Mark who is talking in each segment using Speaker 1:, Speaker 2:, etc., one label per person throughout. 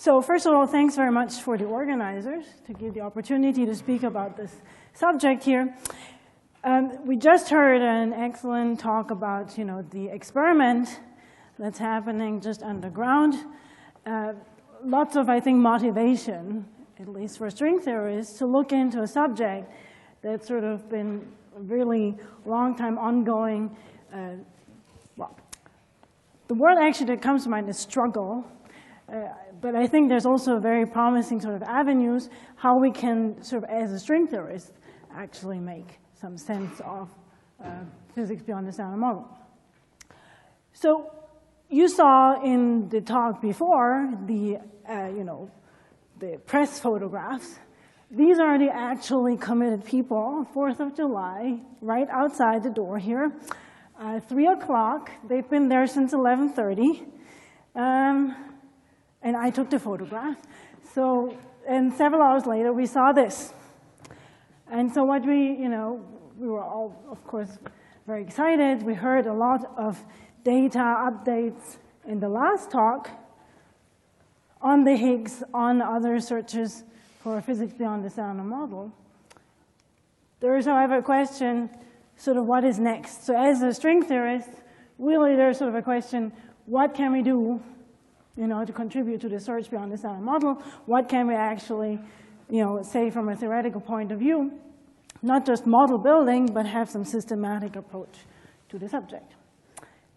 Speaker 1: So first of all, thanks very much for the organizers to give the opportunity to speak about this subject here. We just heard an excellent talk about, the experiment that's happening just underground. Lots of, I think, motivation, at least for string theorists, to look into a subject that's sort of been a really long time ongoing. Well, the word actually that comes to mind is struggle. But I think there's also very promising sort of avenues how we can sort of, as a string theorist, actually make some sense of physics beyond the standard model. So you saw in the talk before the, the press photographs. These are the actually committed people, 4th of July, right outside the door here. 3 o'clock, they've been there since 11:30. And I took the photograph. So, and several hours later, we saw this. And so what we were all, of course, very excited. We heard a lot of data updates in the last talk on the Higgs, on other searches for physics beyond the standard model. There is, however, a question, sort of what is next? So as a string theorist, really there's sort of a question, what can we do to contribute to the search beyond the standard model? What can we actually, say from a theoretical point of view? Not just model building, but have some systematic approach to the subject.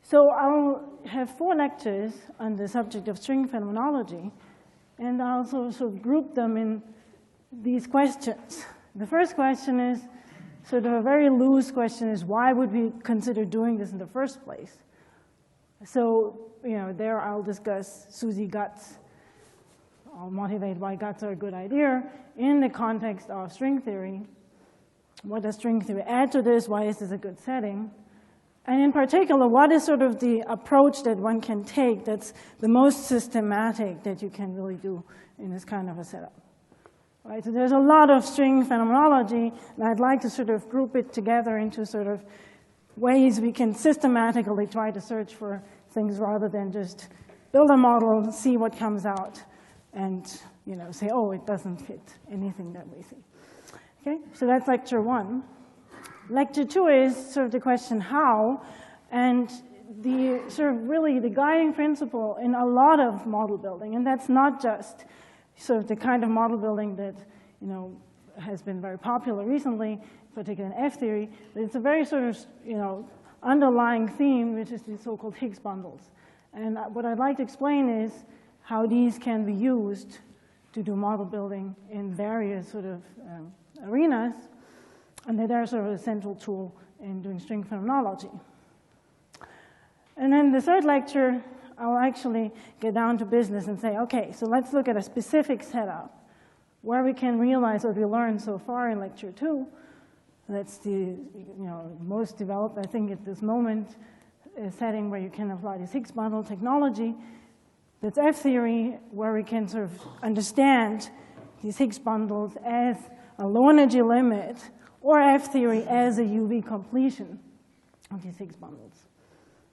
Speaker 1: So I'll have 4 lectures on the subject of string phenomenology, and I'll sort of group them in these questions. The first question is sort of a very loose question is, why would we consider doing this in the first place? So, there I'll discuss SUSY guts. I'll motivate why guts are a good idea in the context of string theory. What does string theory add to this? Why is this a good setting? And in particular, what is sort of the approach that one can take that's the most systematic that you can really do in this kind of a setup? Right, so there's a lot of string phenomenology, and I'd like to sort of group it together into sort of ways we can systematically try to search for things rather than just build a model, see what comes out, and say, oh, it doesn't fit anything that we see. Okay, so that's lecture 1. Lecture 2 is sort of the question how, and the sort of really the guiding principle in a lot of model building, and that's not just sort of the kind of model building that has been very popular recently, particularly in F-theory, but it's a very sort of underlying theme, which is the so-called Higgs bundles. And what I'd like to explain is how these can be used to do model building in various sort of arenas, and that they're sort of a central tool in doing string phenomenology. And then the third lecture, I'll actually get down to business and say, okay, so let's look at a specific setup where we can realize what we learned so far in lecture 2. That's the most developed, I think, at this moment, setting where you can apply this Higgs bundle technology. That's F-theory, where we can sort of understand these Higgs bundles as a low energy limit, or F-theory as a UV completion of these Higgs bundles.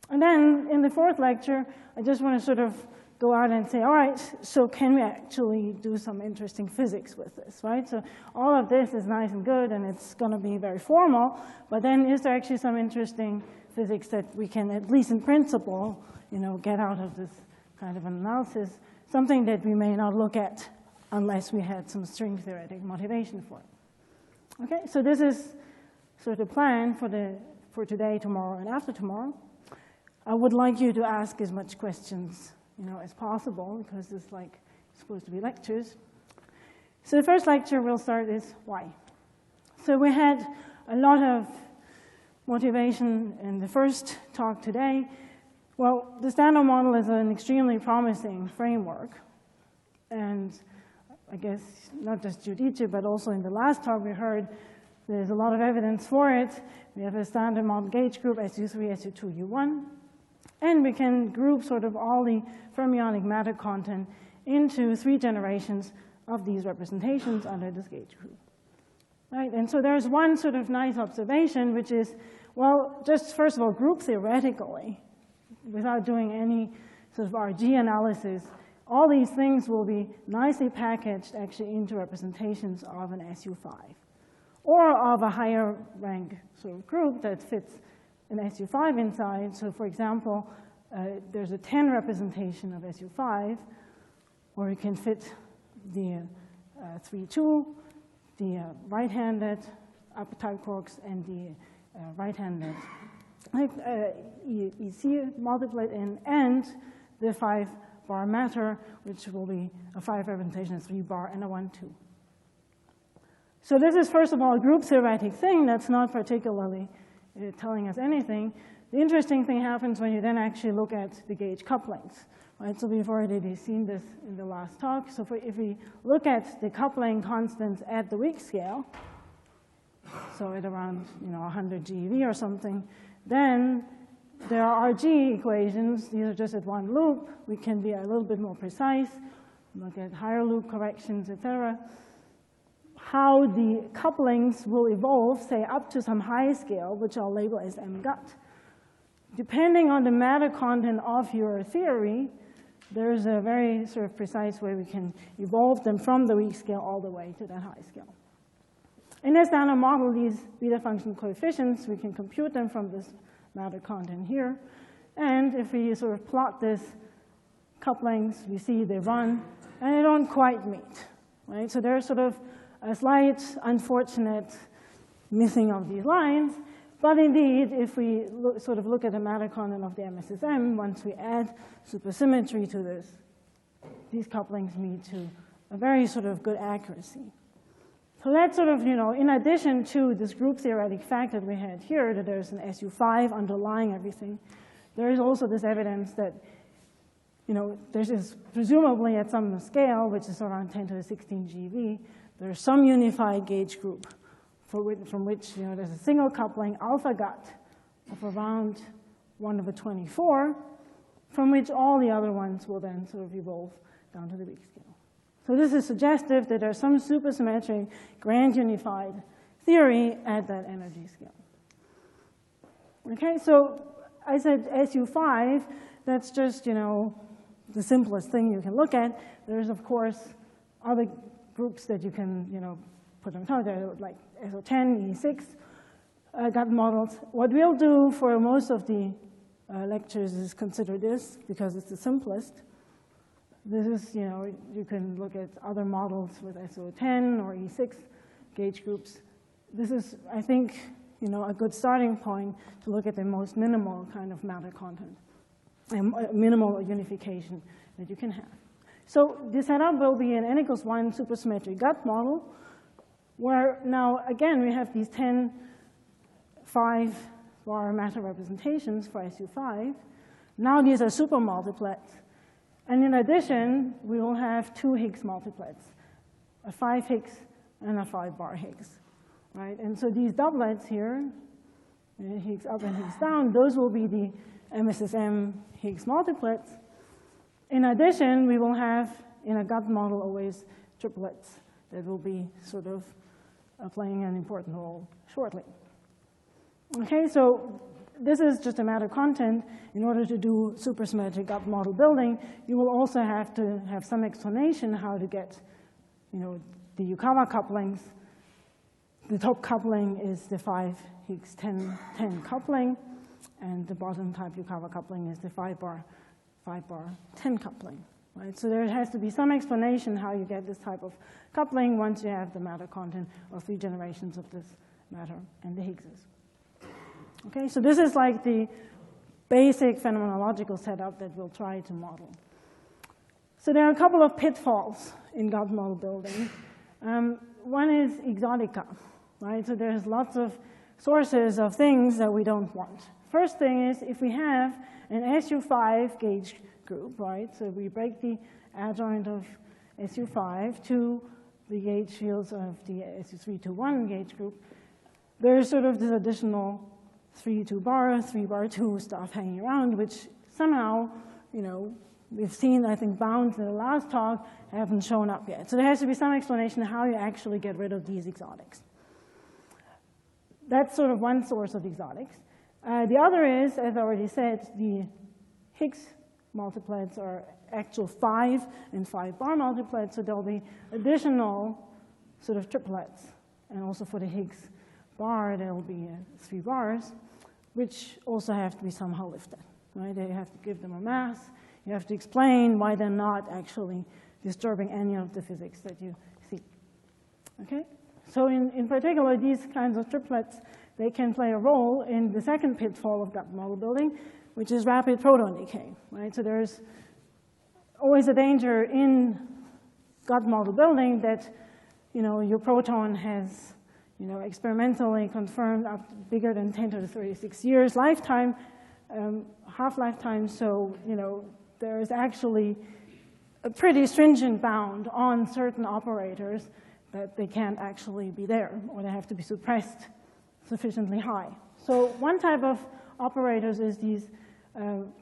Speaker 1: And then in the 4th lecture, I just want to sort of go out and say, all right, so can we actually do some interesting physics with this, right? So all of this is nice and good, and it's going to be very formal, but then is there actually some interesting physics that we can, at least in principle, get out of this kind of analysis, something that we may not look at unless we had some string theoretic motivation for it. Okay, so this is sort of the plan for today, tomorrow, and after tomorrow. I would like you to ask as much questions as possible, because it's like supposed to be lectures. So the first lecture we'll start is why. So we had a lot of motivation in the first talk today. Well, the standard model is an extremely promising framework. And I guess not just Giudice, but also in the last talk we heard there's a lot of evidence for it. We have a standard model gauge group, SU3, SU2, U1. And we can group sort of all the fermionic matter content into 3 generations of these representations under this gauge group. Right? And so there's one sort of nice observation, which is, well, just first of all, group theoretically, without doing any sort of RG analysis, all these things will be nicely packaged actually into representations of an SU5 or of a higher rank sort of group that fits an SU5 inside. So for example, there's a 10 representation of SU5, or you can fit the 3-2, the right-handed upper-type quarks, and the right-handed EC multiplet in, and the 5-bar matter, which will be a 5 representation, a 3-bar, and a 1-2. So this is, first of all, a group theoretic thing that's not particularly telling us anything. The interesting thing happens when you then actually look at the gauge couplings. Right, so we've already seen this in the last talk. So if we look at the coupling constants at the weak scale, so at around 100 GeV or something, then there are RG equations. These are just at one loop. We can be a little bit more precise, look at higher loop corrections, etc. How the couplings will evolve, say, up to some high scale, which I'll label as M gut. Depending on the matter content of your theory, there's a very sort of precise way we can evolve them from the weak scale all the way to that high scale. In a standard model, these beta function coefficients, we can compute them from this matter content here. And if we sort of plot this couplings, we see they run, and they don't quite meet. Right? So there's sort of a slight unfortunate missing of these lines. But indeed, if we sort of look at the matter content of the MSSM, once we add supersymmetry to this, these couplings meet to a very sort of good accuracy. So that's sort of, in addition to this group theoretic fact that we had here, that there's an SU5 underlying everything, there is also this evidence that, this is presumably at some scale, which is around 10 to the 16 GeV, there's some unified gauge group from which there's a single coupling alpha gut of around 1/24, from which all the other ones will then sort of evolve down to the weak scale. So this is suggestive that there's some supersymmetric grand unified theory at that energy scale. Okay, so I said SU5, that's just the simplest thing you can look at. There's of course other groups that you can put on top there, like SO10, E6 gut models. What we'll do for most of the lectures is consider this because it's the simplest. This is, you can look at other models with SO10 or E6 gauge groups. This is, I think, a good starting point to look at the most minimal kind of matter content and minimal unification that you can have. So the setup will be an n=1 supersymmetric gut model, where now, again, we have these 10 5-bar matter representations for SU5. Now these are super multiplets. And in addition, we will have 2 Higgs multiplets, a 5 Higgs and a 5-bar Higgs. Right? And so these doublets here, Higgs up and Higgs down, those will be the MSSM Higgs multiplets. In addition, we will have, in a gut model, always triplets that will be sort of playing an important role shortly. Okay, so this is just a matter content. In order to do supersymmetric gut model building, you will also have to have some explanation how to get, the Yukawa couplings. The top coupling is the 5 Higgs 10 coupling, and the bottom type Yukawa coupling is the 5-bar 10 coupling. Right? So there has to be some explanation how you get this type of coupling once you have the matter content of 3 generations of this matter and the Higgses. Okay, so this is like the basic phenomenological setup that we'll try to model. So there are a couple of pitfalls in gut model building. One is exotica, right? So there's lots of sources of things that we don't want. First thing is if we have an SU5 gauge group, right? So we break the adjoint of SU5 to the gauge fields of the SU3 to 1 gauge group. There's sort of this additional 3-2-bar, 3-bar 2 stuff hanging around, which somehow, we've seen, I think, bounds in the last talk haven't shown up yet. So there has to be some explanation how you actually get rid of these exotics. That's sort of one source of exotics. The other is, as I already said, the Higgs multiplets are actual 5 and 5 bar multiplets, so there'll be additional sort of triplets. And also for the Higgs bar, there'll be 3 bars, which also have to be somehow lifted, right? They have to give them a mass. You have to explain why they're not actually disturbing any of the physics that you see, okay? So in particular, these kinds of triplets, they can play a role in the second pitfall of gut model building, which is rapid proton decay, right? So there's always a danger in gut model building that, your proton has, experimentally confirmed up to bigger than 10 to the 36 years lifetime, half-lifetime. So, there is actually a pretty stringent bound on certain operators that they can't actually be there, or they have to be suppressed sufficiently high. So one type of operators is these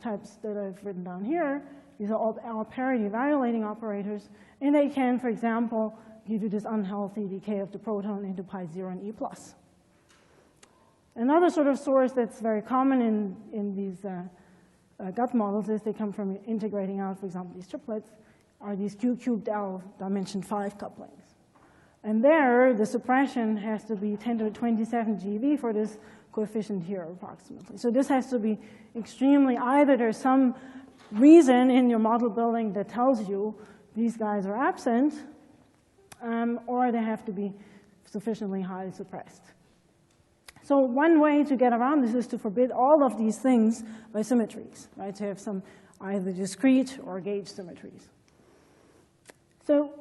Speaker 1: types that I've written down here. These are all parity violating operators, and they can, for example, give you this unhealthy decay of the proton into pi 0 and E+. Another sort of source that's very common in these gut models is they come from integrating out, for example, these triplets, are these Q cubed L dimension 5 couplings. And there, the suppression has to be 10 to the 27 GeV for this coefficient here, approximately. So this has to be extremely, either there's some reason in your model building that tells you these guys are absent, or they have to be sufficiently highly suppressed. So one way to get around this is to forbid all of these things by symmetries, right? To have some either discrete or gauge symmetries. So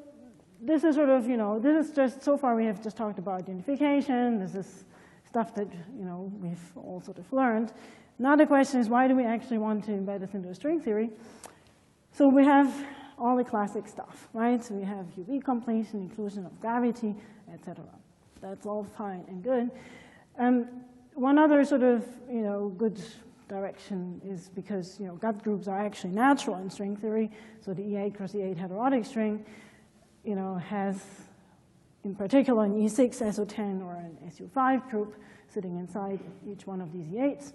Speaker 1: this is sort of, this is just, so far we have just talked about identification. This is stuff that, we've all sort of learned. Now the question is, why do we actually want to embed this into a string theory? So we have all the classic stuff, right? So we have UV completion, inclusion of gravity, etc. That's all fine and good. One other sort of, good direction is because, gut groups are actually natural in string theory. So the E8 cross E8 heterotic string, has, in particular, an E6 SO10 or an SU5 group sitting inside each one of these E8s.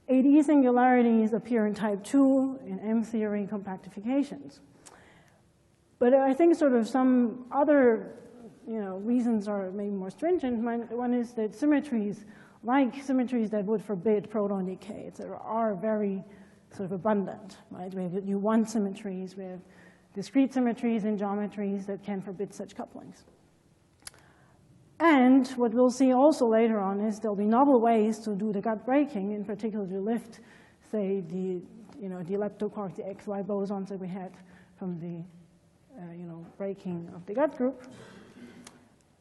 Speaker 1: 8E singularities appear in type 2 in M theory compactifications. But I think sort of some other, reasons are maybe more stringent. One is that symmetries, like symmetries that would forbid proton decay, etc., are very sort of abundant, right? We have U1 symmetries, we have discrete symmetries in geometries that can forbid such couplings. And what we'll see also later on is there'll be novel ways to do the gut breaking, in particular to lift, say, the leptoquark, the XY bosons that we had from the breaking of the gut group.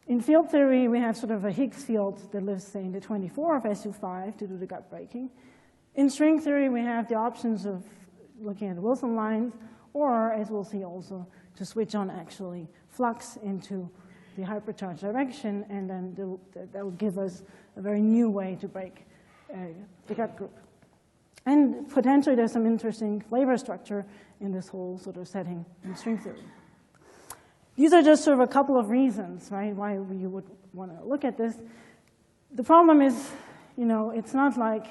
Speaker 1: In field theory, we have sort of a Higgs field that lives, say, in the 24 of SU5 to do the gut breaking. In string theory, we have the options of looking at the Wilson lines, or, as we'll see also, to switch on actually flux into the hypercharged direction, and then that will give us a very new way to break the gut group. And potentially there's some interesting flavor structure in this whole sort of setting in string theory. These are just sort of a couple of reasons, right, why you would want to look at this. The problem is, it's not like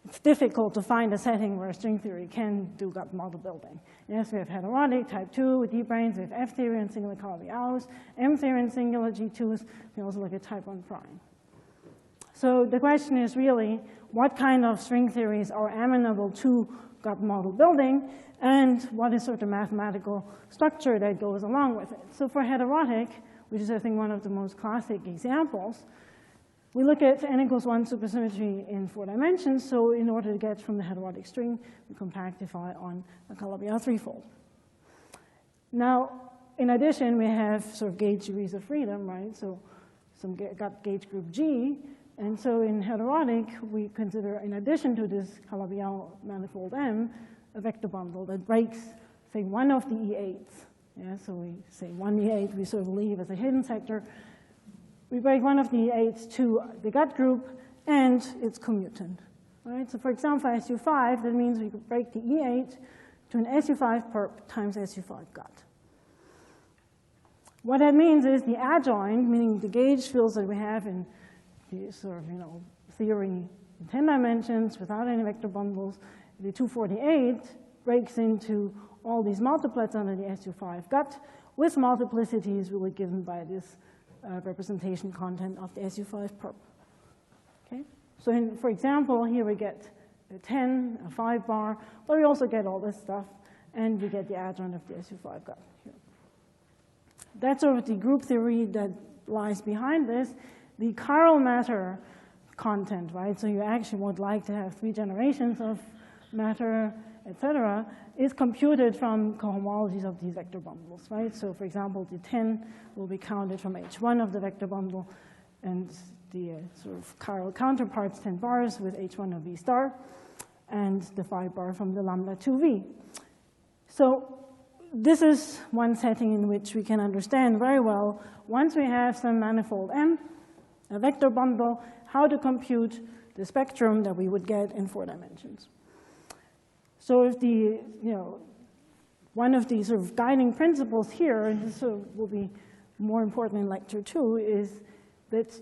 Speaker 1: it's difficult to find a setting where string theory can do gut model building. Yes, we have heterotic, type 2 with D-branes, we have F theory and singular Calabi-Yau's, M theory and singular G2s. We also look at type 1 prime. So the question is really, what kind of string theories are amenable to gut model building, and what is sort of the mathematical structure that goes along with it? So for heterotic, which is, I think, one of the most classic examples, we look at n equals 1 supersymmetry in 4 dimensions. So in order to get from the heterotic string, we compactify on a Calabi-Yau threefold. Now, in addition, we have sort of gauge degrees of freedom, right? So some gut gauge group G. And so in heterotic, we consider, in addition to this Calabi-Yau manifold M, a vector bundle that breaks, say, one of the E8s. Yeah, so we say one E8 we sort of leave as a hidden sector. We break one of the E8s to the gut group and its commutant. Right? So for example, for SU5, that means we could break the E8 to an SU5 perp times SU5 gut. What that means is the adjoint, meaning the gauge fields that we have in the sort of, theory in 10 dimensions without any vector bundles, the 248 breaks into all these multiplets under the SU5 gut, with multiplicities really given by this representation content of the SU5 perp. Okay? So for example, here we get a 10, a 5 bar, but we also get all this stuff, and we get the adjoint of the SU5 gut here. That's sort of the group theory that lies behind this. The chiral matter content, right? So you actually would like to have 3 generations of matter, etc., is computed from cohomologies of these vector bundles, right? So for example, the 10 will be counted from H1 of the vector bundle, and the sort of chiral counterparts 10 bars with H1 of V star, and the 5 bar from the lambda 2V. So this is one setting in which we can understand very well, once we have some manifold M, a vector bundle, how to compute the spectrum that we would get in 4 dimensions. So if one of the sort of guiding principles here, and this will be more important in lecture 2, is that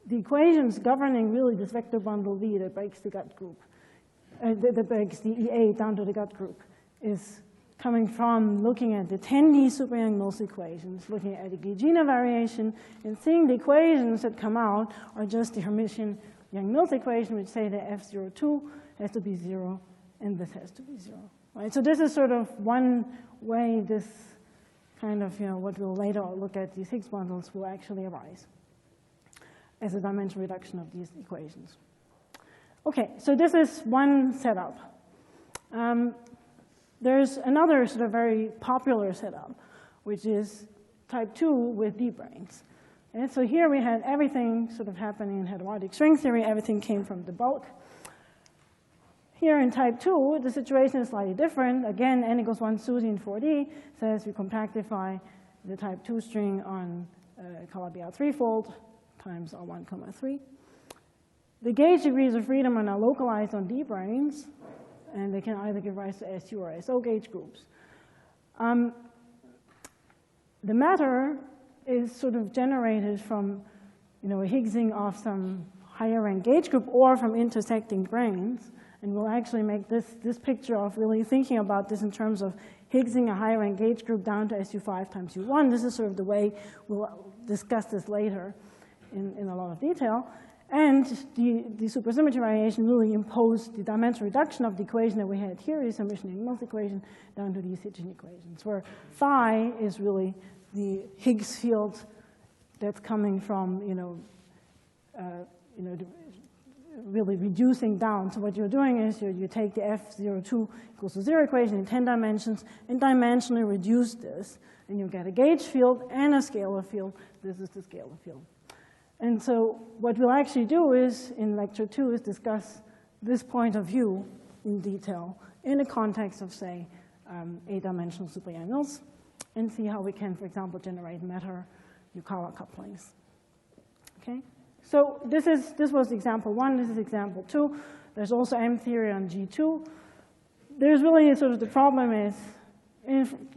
Speaker 1: the equations governing really this vector bundle V that breaks the gut group, that breaks the EA down to the gut group, is coming from looking at the 10D super Young-Mills equations, looking at the Gijina variation, and seeing the equations that come out are just the Hermitian Young-Mills equation, which say that F02 has to be 0, and this has to be 0. Right? So this is sort of one way this kind of, what we'll later look at, these Higgs bundles will actually arise as a dimension reduction of these equations. Okay, so this is one setup. There's another sort of very popular setup, which is type 2 with D-branes. And so here we had everything sort of happening in heterotic string theory. Everything came from the bulk. Here in type 2, the situation is slightly different. Again, n equals 1 SUSY in 4D says we compactify the type 2 string on Calabi-R threefold times R1, 3. The gauge degrees of freedom are now localized on D-branes, and they can either give rise to SU or SO gauge groups. The matter is sort of generated from a Higgsing of some higher rank gauge group or from intersecting branes. And we'll actually make this picture of really thinking about this in terms of Higgsing a higher rank gauge group down to SU5 times U1. This is sort of the way we'll discuss this later in a lot of detail. And the supersymmetry variation really imposed the dimension reduction of the equation that we had here, the Hermitian Young-Mills equation, down to these Hitchin equations, where phi is really the Higgs field that's coming from, really reducing down. So what you're doing is you take the F02 equals to 0 equation in 10 dimensions and dimensionally reduce this, and you get a gauge field and a scalar field. This is the scalar field. And so what we'll actually do is, in lecture 2, is discuss this point of view in detail in the context of, say, 8-dimensional super Young-Mills, and see how we can, for example, generate matter Yukawa couplings. Okay? So this was example 1. This is example 2. There's also M theory on G2. There's really sort of the problem is,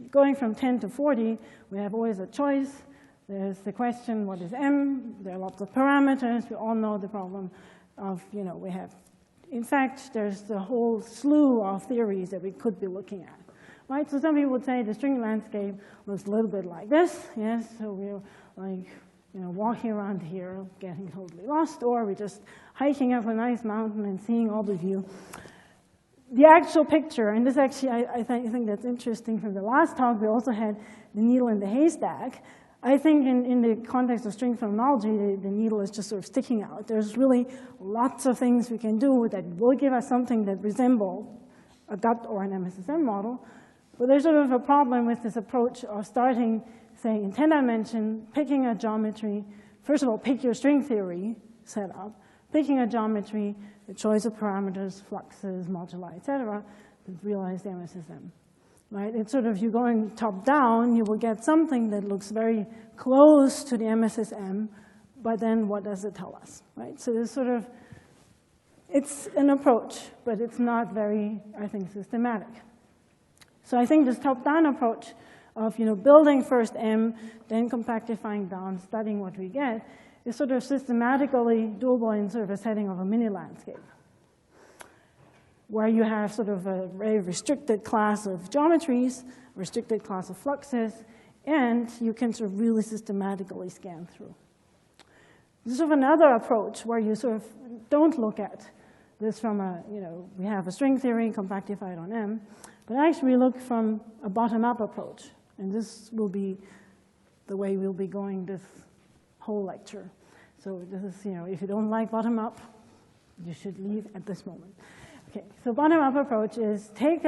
Speaker 1: going from 10 to 40, we have always a choice. There's the question, what is M? There are lots of parameters. We all know the problem of, we have, in fact, there's a whole slew of theories that we could be looking at, right? So some people would say the string landscape looks a little bit like this, yes? So we're like, walking around here, getting totally lost, or we're just hiking up a nice mountain and seeing all the view. The actual picture, and this actually, I think that's interesting from the last talk, we also had the needle in the haystack. I think in the context of string phenomenology, the needle is just sort of sticking out. There's really lots of things we can do that will give us something that resembles a gut or an MSSM model. But there's sort of a problem with this approach of starting, say, in 10 dimension, picking a geometry. First of all, pick your string theory setup, picking a geometry, the choice of parameters, fluxes, moduli, et cetera, to realize the MSSM. Right? It's sort of, you're going top down, you will get something that looks very close to the MSSM, but then what does it tell us? Right? So there's sort of, it's an approach, but it's not very, I think, systematic. So I think this top-down approach of building first M, then compactifying down, studying what we get, is sort of systematically doable in sort of a setting of a mini landscape. where you have sort of a very restricted class of geometries, restricted class of fluxes, and you can sort of really systematically scan through. This is sort of another approach where you sort of don't look at this from a, we have a string theory compactified on M, but actually we look from a bottom-up approach. And this will be the way we'll be going this whole lecture. So this is, if you don't like bottom-up, you should leave at this moment. Okay, so bottom-up approach is take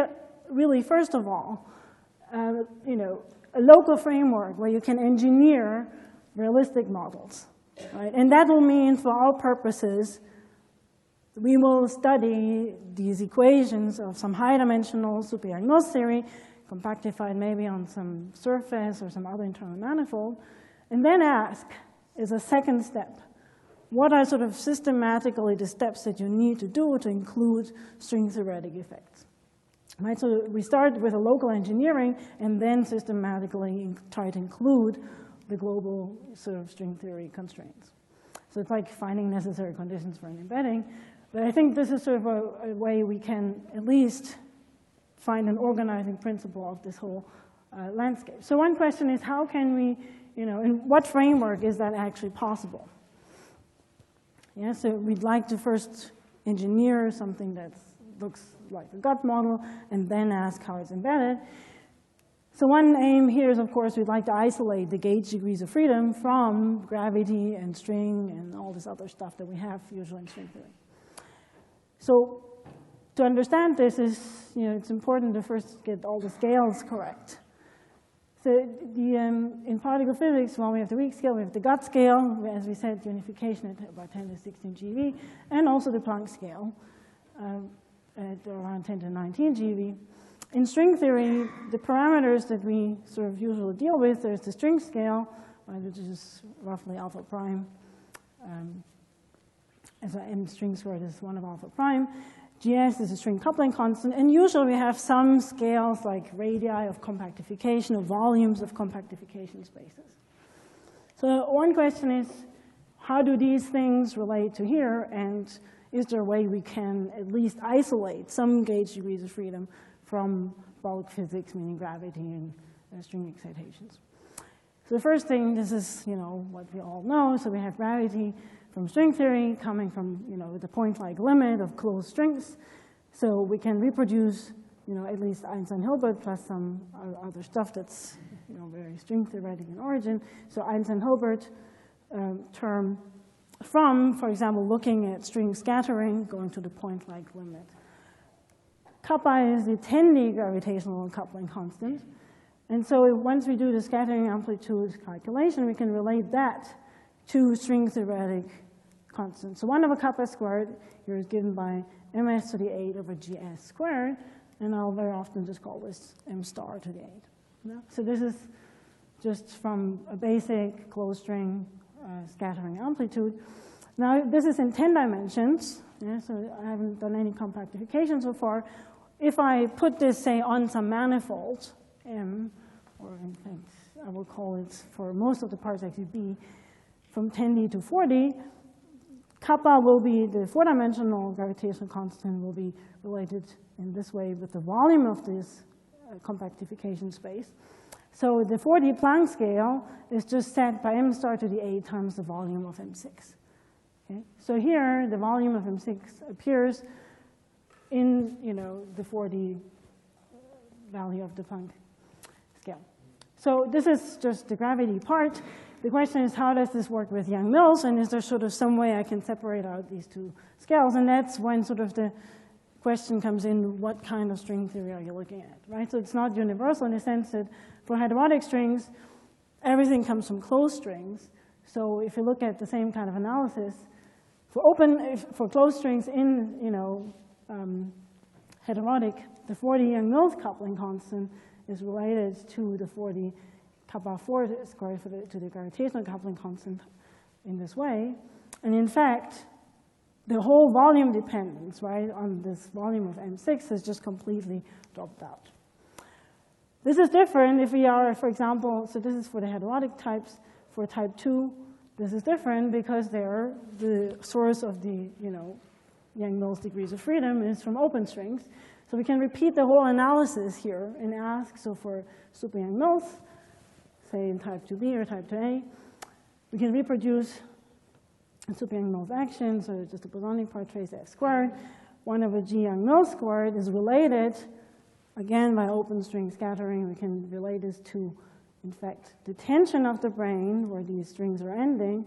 Speaker 1: really, first of all, a local framework where you can engineer realistic models, right? And that will mean, for all purposes, we will study these equations of some high-dimensional super-Yang-Mills theory, compactified maybe on some surface or some other internal manifold, and then ask, as a second step, what are sort of systematically the steps that you need to do to include string theoretic effects? Right, so we start with a local engineering and then systematically try to include the global sort of string theory constraints. So it's like finding necessary conditions for an embedding. But I think this is sort of a way we can at least find an organizing principle of this whole landscape. So one question is, how can we, in what framework is that actually possible? Yeah, so we'd like to first engineer something that looks like a gut model and then ask how it's embedded. So one aim here is, of course, we'd like to isolate the gauge degrees of freedom from gravity and string and all this other stuff that we have usually in string theory. So to understand this is, it's important to first get all the scales correct. So in particle physics, well, we have the weak scale, we have the gut scale, as we said, unification at about 10 to 16 GeV, and also the Planck scale at around 10 to 19 GeV. In string theory, the parameters that we sort of usually deal with, there's the string scale, which is roughly alpha prime. So m string squared is 1 of alpha prime. GS is a string coupling constant, and usually we have some scales like radii of compactification or volumes of compactification spaces. So one question is, how do these things relate to here, and is there a way we can at least isolate some gauge degrees of freedom from bulk physics, meaning gravity and string excitations? So the first thing, this is what we all know. So we have gravity from string theory coming from the point-like limit of closed strings. So we can reproduce at least Einstein-Hilbert plus some other stuff that's very string theoretic in origin. So Einstein-Hilbert term from, for example, looking at string scattering going to the point-like limit. Kappa is the 10D gravitational coupling constant. And so once we do the scattering amplitude calculation, we can relate that to string theoretic constants. So 1 over kappa squared here is given by ms to the 8 over gs squared, and I'll very often just call this m star to the 8. Yeah? So this is just from a basic closed string scattering amplitude. Now this is in 10 dimensions, yeah? So I haven't done any compactification so far. If I put this, say, on some manifold, M, or in fact, I will call it, for most of the parts actually B, from 10D to 4D, kappa will be the 4-dimensional gravitational constant will be related in this way with the volume of this compactification space. So the 4D Planck scale is just set by m star to the 8 times the volume of m6. Okay? So here, the volume of m6 appears in the 4D value of the Planck scale. So this is just the gravity part. The question is, how does this work with Yang-Mills, and is there sort of some way I can separate out these two scales? And that's when sort of the question comes in, what kind of string theory are you looking at, right? So it's not universal in the sense that for heterotic strings, everything comes from closed strings. So if you look at the same kind of analysis, for closed strings in heterotic, the 4D Yang-Mills coupling constant is related to the 4D kappa 4 squared to the gravitational coupling constant in this way. And in fact, the whole volume dependence, right, on this volume of M6 is just completely dropped out. This is different if we are, for example, so this is for the heterotic types. For type 2, this is different because they're the source of the, Yang-Mills degrees of freedom is from open strings. So we can repeat the whole analysis here and ask, so for super Yang-Mills, say in type 2b or type 2a, we can reproduce a super Yang-Mills action, so just the bosonic part trace f squared. 1/g Yang-Mills squared is related, again, by open string scattering. We can relate this to, in fact, the tension of the brane, where these strings are ending,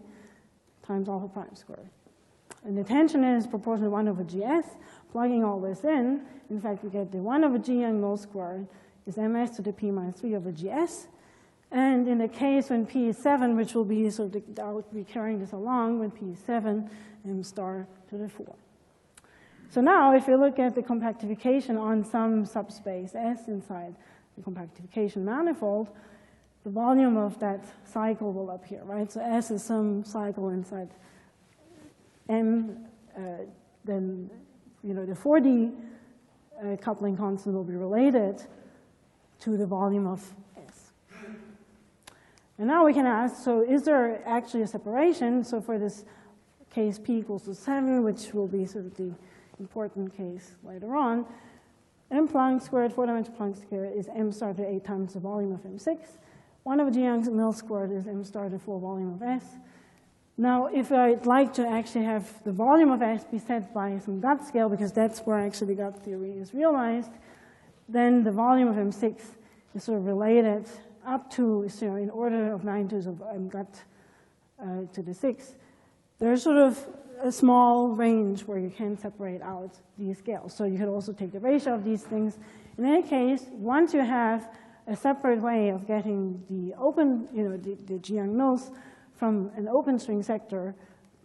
Speaker 1: times alpha prime squared. And the tension is proportional to 1/gs. Plugging all this in fact, we get the 1/g Yang-Mills squared is ms to the p minus 3/gs. And in the case when p is 7, which will be sort of, I'll be carrying this along, when p is 7, m star to the 4. So now, if you look at the compactification on some subspace S inside the compactification manifold, the volume of that cycle will appear, right? So S is some cycle inside M, then the 4D coupling constant will be related to the volume of S. And now we can ask, so is there actually a separation? So for this case P equals to 7, which will be sort of the important case later on, m Planck squared, 4-dimensional Planck squared is m star to 8 times the volume of M6. 1/g Yang-Mills squared is m star to 4 volume of S. Now, if I'd like to actually have the volume of S be set by some gut scale, because that's where actually the gut theory is realized, then the volume of M6 is sort of related up to, in order of magnitudes of m gut to the 6. There's sort of a small range where you can separate out these scales. So you could also take the ratio of these things. In any case, once you have a separate way of getting the open, the G Yang-Mills from an open string sector,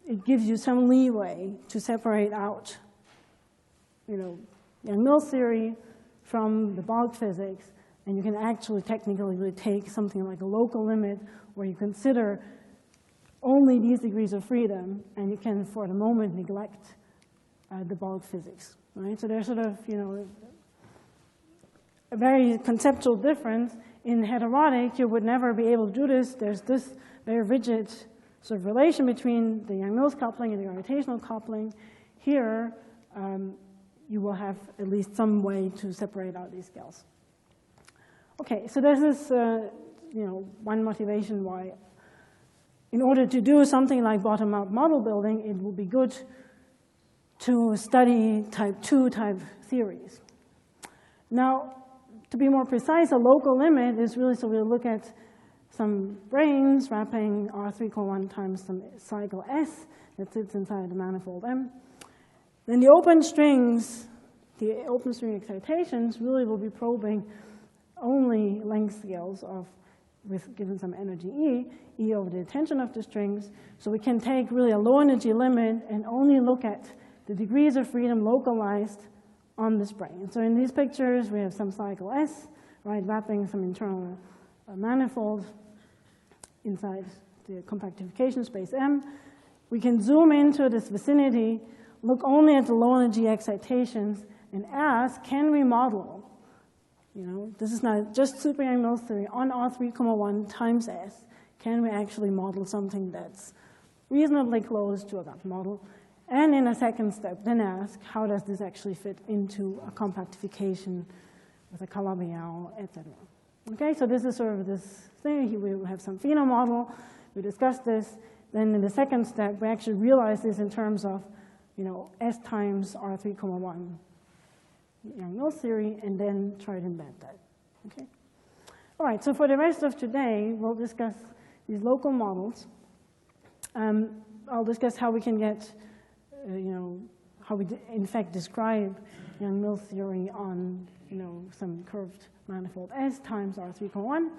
Speaker 1: it gives you some leeway to separate out, Yang-Mills theory from the bulk physics, and you can actually technically really take something like a local limit where you consider only these degrees of freedom, and you can, for the moment, neglect the bulk physics, right? So there's sort of, a very conceptual difference. In heterotic, you would never be able to do this. There's this very rigid sort of relation between the Yang-Mills coupling and the gravitational coupling. Here, you will have at least some way to separate out these scales. Okay, so this is, one motivation why, in order to do something like bottom-up model building, it would be good to study type 2 type theories. Now, to be more precise, a local limit is really, so we'll look at some branes wrapping R3,1 times some cycle S that sits inside the manifold M. Then the open string excitations really will be probing only length scales with given some energy E over the tension of the strings. So we can take really a low energy limit and only look at the degrees of freedom localized on this brane. So in these pictures, we have some cycle S, right, wrapping some internal manifold inside the compactification space M. We can zoom into this vicinity, look only at the low energy excitations, and ask, can we model? This is not just super Yang-Mills theory on R3,1 times S. Can we actually model something that's reasonably close to a gut model? And in a second step, then ask, how does this actually fit into a compactification with a Calabi-Yau, et cetera? Okay, so this is sort of this thing. Here we have some phenom model. We discussed this. Then in the second step, we actually realize this in terms of, S times R3,1 Yang-Mills theory, and then try to embed that. Okay. All right. So for the rest of today, we'll discuss these local models. I'll discuss how we can get, how we in fact describe Yang-Mills theory on, some curved manifold S times R3,1.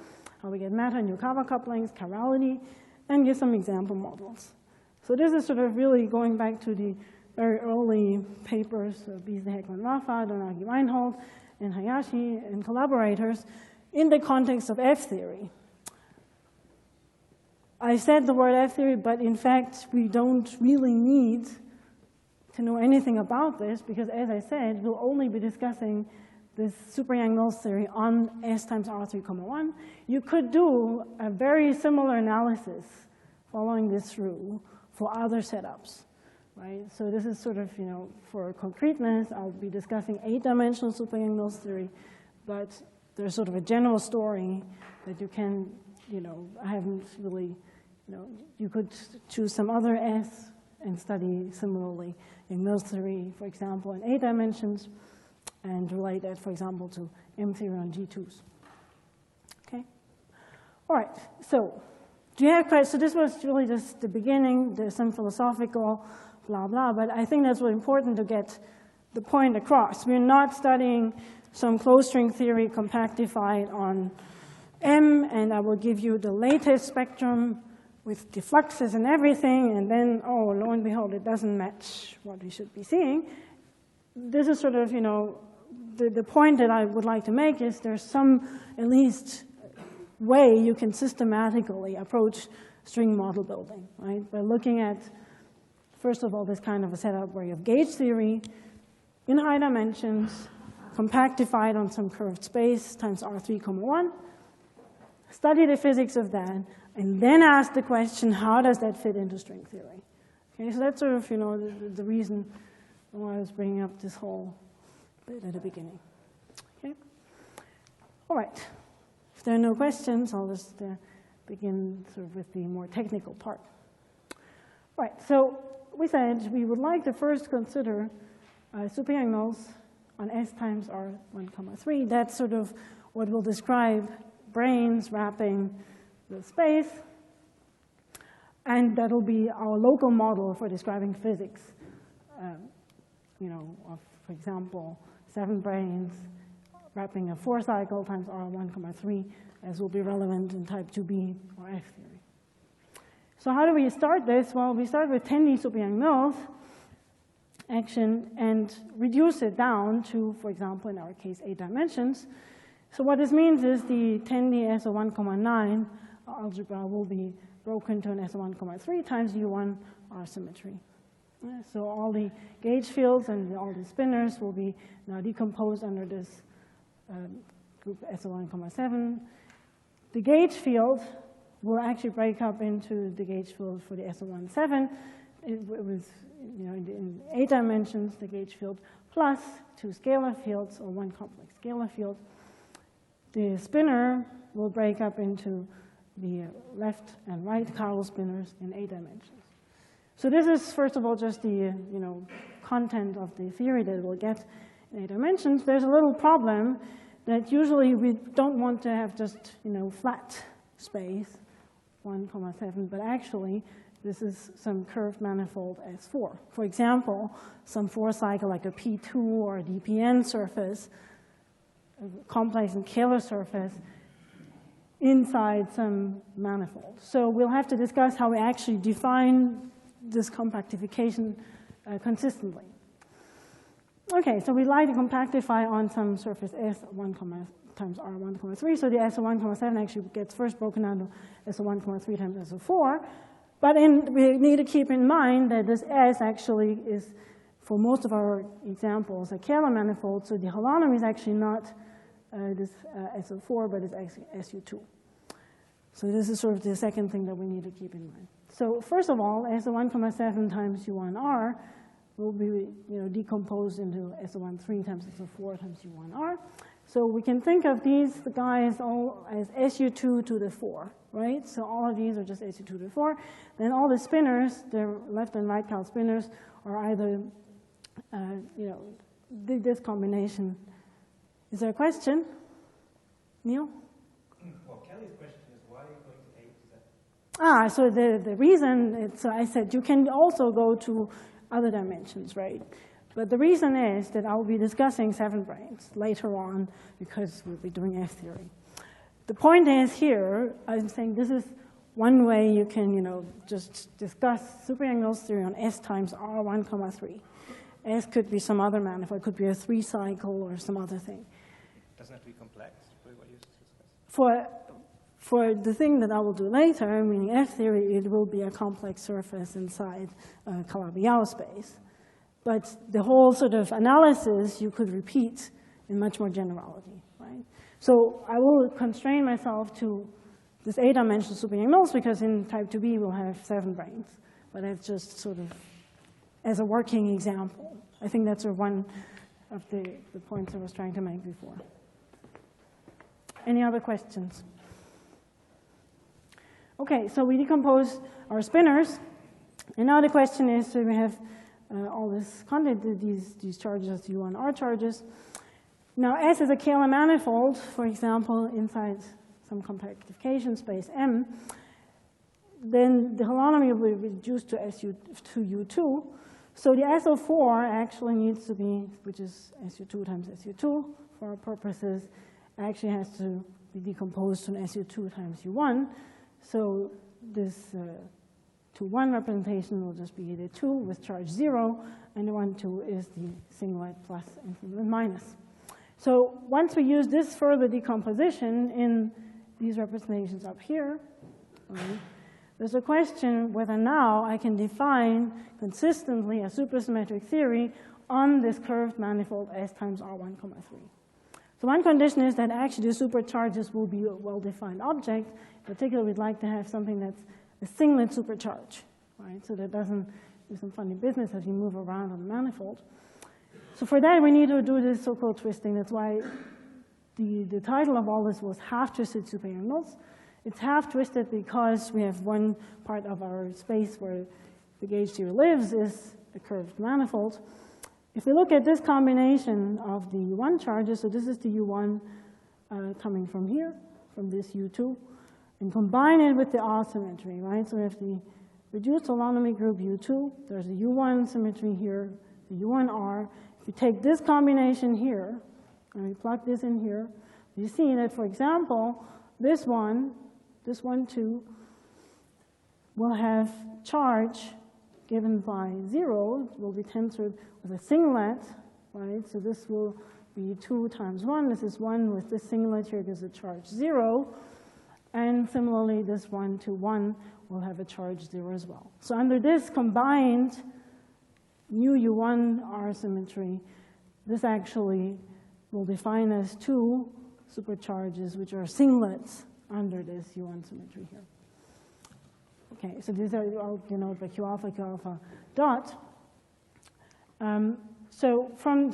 Speaker 1: How we get matter and Yukawa couplings, chirality, and give some example models. So this is sort of really going back to the very early papers of Beasley, Heckman, Rafa, Donagi, Reinhold, and Hayashi, and collaborators in the context of F theory. I said the word F theory, but in fact, we don't really need to know anything about this because, as I said, we'll only be discussing this super Yang-Mills theory on S times R3,1. You could do a very similar analysis following this through for other setups. right? So this is sort of, for concreteness, I'll be discussing 8-dimensional superiour theory, but there's sort of a general story that you can, I haven't really, you could choose some other S and study similarly in Mills theory, for example, in 8 dimensions, and relate that, for example, to M theory on G2s. Okay? All right, so do you have questions? So this was really just the beginning. There's some philosophical blah, blah, but I think that's really important to get the point across. We're not studying some closed string theory compactified on M, and I will give you the latest spectrum with the fluxes and everything, and then, oh, lo and behold, it doesn't match what we should be seeing. This is sort of, the point that I would like to make is there's some, at least, way you can systematically approach string model building, right? By looking at, first of all, this kind of a setup where you have gauge theory in high dimensions, compactified on some curved space times R3, 1, study the physics of that, and then ask the question, how does that fit into string theory? Okay, so that's sort of, the reason why I was bringing up this whole bit at the beginning. Okay? All right. If there are no questions, I'll just begin sort of with the more technical part. All right, so we said we would like to first consider superior angles on S times R1, 3. That's sort of what will describe branes wrapping the space. And that'll be our local model for describing physics. Of, for example, 7 branes wrapping a 4-cycle times R1, 3, as will be relevant in type 2b or F theory. So how do we start this? Well, we start with 10D superior action and reduce it down to, for example, in our case, 8 dimensions. So what this means is the 10D SO1, 9 algebra will be broken to an SO1, 3 times U1 R symmetry. So all the gauge fields and all the spinners will be now decomposed under this group SO1, 7. The gauge field will actually break up into the gauge field for the SO1, 7. It was, in 8 dimensions, the gauge field plus 2 scalar fields or 1 complex scalar field. The spinner will break up into the left and right chiral spinners in 8 dimensions. So this is, first of all, just the content of the theory that we'll get in 8 dimensions. There's a little problem that usually we don't want to have just flat space, 1, 7, but actually this is some curved manifold S4. For example, some 4-cycle like a P2 or a DPN surface, a complex and scalar surface, inside some manifold. So we'll have to discuss how we actually define this compactification consistently. Okay, so we like to compactify on some surface S1 times R1, 3. So the SO1, 7 actually gets first broken down to SO1, 3 times SO4. But we need to keep in mind that this S actually is, for most of our examples, a Kähler manifold. So the holonomy is actually not this SO4, but it's actually SU2. So this is sort of the second thing that we need to keep in mind. So first of all, SO1, 7 times U1R will be decomposed into SO1, 3 times SO4 times U1R. So we can think of these guys all as SU2 to the 4, right? So all of these are just SU2 to the 4. Then all the spinners, the left and right chiral spinners, are either, this combination. Is there a question? Neil?
Speaker 2: Well, Kelly's question is, why are you going to 8 to 7?
Speaker 1: So the reason, so I said you can also go to other dimensions, right? But the reason is that I'll be discussing 7 branes later on because we'll be doing F theory. The point is here, I'm saying this is one way you can, just discuss superior theory on S times R1, 3. S could be some other manifold. It could be a 3-cycle or some other thing.
Speaker 2: It doesn't have to be complex. What you discussed.
Speaker 1: For the thing that I will do later, meaning F theory, it will be a complex surface inside Calabi-Yau space. But the whole sort of analysis you could repeat in much more generality, right? So I will constrain myself to this 8-dimensional superior angles because in type 2b we'll have 7 branes. But that's just sort of as a working example. I think that's one of the points I was trying to make before. Any other questions? Okay, so we decompose our spinors. And now the question is, so we have all this content, these charges, U1R charges. Now, S is a KLM manifold, for example, inside some compactification space M. Then the holonomy will be reduced to SU2U2. So the SO4 actually needs to be, which is SU2 times SU2 for our purposes, actually has to be decomposed to an SU2 times U1. So this 2-1 representation will just be the 2 with charge 0, and the 1-2 is the singlet plus and singlet minus. So once we use this further decomposition in these representations up here, right, there's a question whether now I can define consistently a supersymmetric theory on this curved manifold S times R1, 3. So one condition is that actually the supercharges will be a well-defined object. In particular, we'd like to have something that's a singlet supercharge, right? So that doesn't do some funny business as you move around on the manifold. So for that, we need to do this so-called twisting. That's why the title of all this was half-twisted superintegers. It's half-twisted because we have one part of our space where the gauge theory lives is a curved manifold. If we look at this combination of the U1 charges, so this is the U1 coming from here, from this U2, and combine it with the R symmetry, right? So we have the reduced holonomy group U2. There's a U1 symmetry here, the U1R. If we take this combination here, and we plug this in here, you see that, for example, this one, 2, will have charge given by 0, will be tensored with a singlet, right? So this will be 2 times 1. This is 1 with this singlet here gives a charge 0. And similarly, this 1 to 1 will have a charge 0 as well. So under this combined new U1R symmetry, this actually will define as 2 supercharges, which are singlets under this U1 symmetry here. Okay, so these are all denoted by Q alpha dot. So from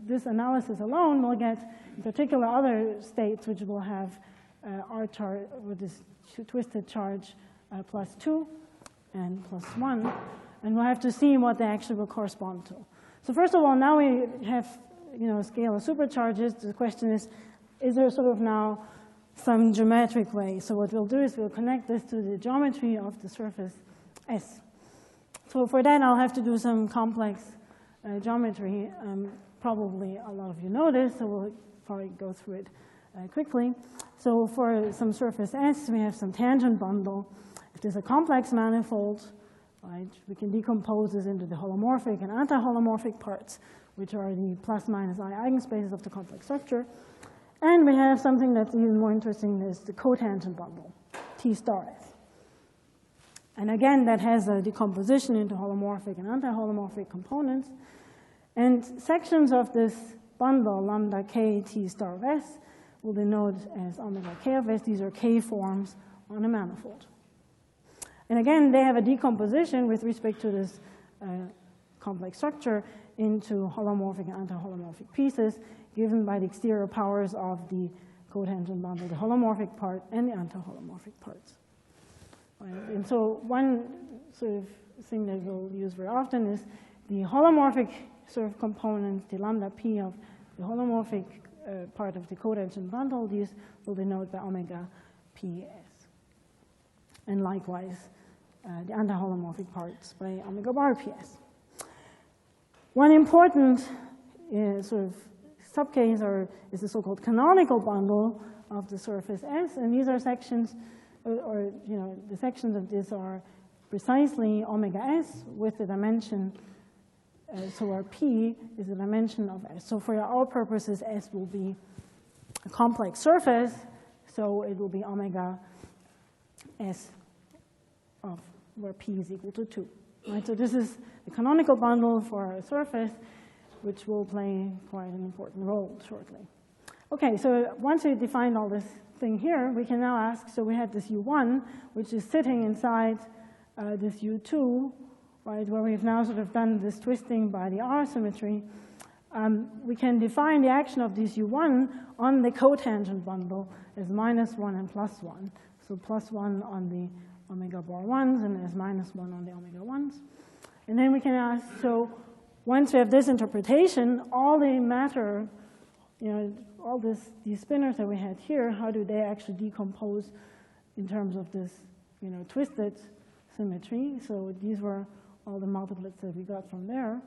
Speaker 1: this analysis alone, we'll get in particular other states which will have R charge with this twisted charge plus 2 and plus 1, and we'll have to see what they actually will correspond to. So first of all, now we have a scale of supercharges. The question is there sort of now some geometric way? So what we'll do is we'll connect this to the geometry of the surface S. So for that, I'll have to do some complex geometry. Probably a lot of you know this, so we'll probably go through it quickly. So for some surface S, we have some tangent bundle. If there's a complex manifold, right, we can decompose this into the holomorphic and anti-holomorphic parts, which are the plus minus I eigenspaces of the complex structure. And we have something that's even more interesting, is the cotangent bundle, T star S. And again, that has a decomposition into holomorphic and anti-holomorphic components. And sections of this bundle, lambda k T star of S, will denote as omega k of S. These are k forms on a manifold. And again, they have a decomposition with respect to this complex structure into holomorphic and anti-holomorphic pieces, given by the exterior powers of the cotangent bundle, the holomorphic part and the anti-holomorphic parts. Right? And so one sort of thing that we'll use very often is the holomorphic sort of components, the lambda p of the holomorphic part of the cotangent bundle. These will denote by omega ps. And likewise, the anti-holomorphic parts by omega bar ps. One important sort of subcase is the so-called canonical bundle of the surface S, and these are sections, the sections of this are precisely omega S with the dimension, so our P is the dimension of S. So for our purposes, S will be a complex surface, so it will be omega S of where P is equal to 2. Right? So this is the canonical bundle for our surface, which will play quite an important role shortly. Okay, so once we defined all this thing here, we can now ask, so we had this U1, which is sitting inside this U2 right, where we've now sort of done this twisting by the R symmetry, we can define the action of this U1 on the cotangent bundle as -1 and +1. So +1 on the omega bar 1s and as -1 on the omega 1s. And then we can ask, so once we have this interpretation, all the matter, all these spinners that we had here, how do they actually decompose in terms of this, twisted symmetry? So these were all the multiplets that we got from there.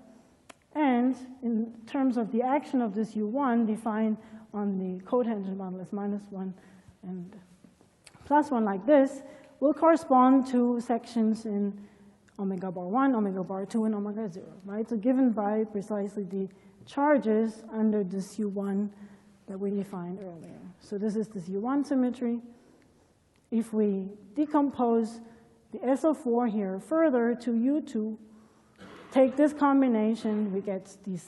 Speaker 1: And in terms of the action of this U1 defined on the cotangent bundle as -1 and +1 like this, will correspond to sections in omega bar 1, omega bar 2, and omega 0, right? So given by precisely the charges under this U1 that we defined earlier. So this is this U1 symmetry. If we decompose the SO4 here further to U2, take this combination, we get these,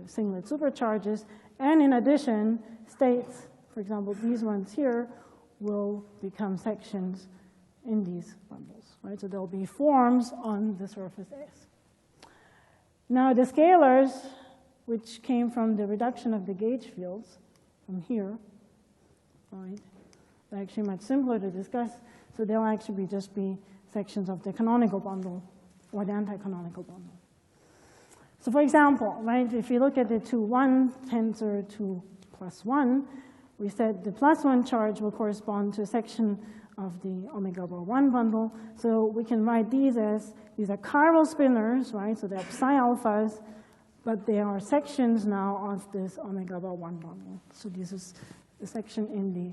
Speaker 1: singlet supercharges, and in addition, states, for example, these ones here will become sections in these bundles, right? So there'll be forms on the surface S. Now the scalars, which came from the reduction of the gauge fields from here, right? They're actually much simpler to discuss, so they'll actually just be sections of the canonical bundle or the anti-canonical bundle. So for example, right, if you look at the 2,1 tensor to +1, we said the +1 charge will correspond to a section of the omega bar 1 bundle. So we can write these as, these are chiral spinners, right? So they're psi alphas, but they are sections now of this omega bar 1 bundle. So this is the section in the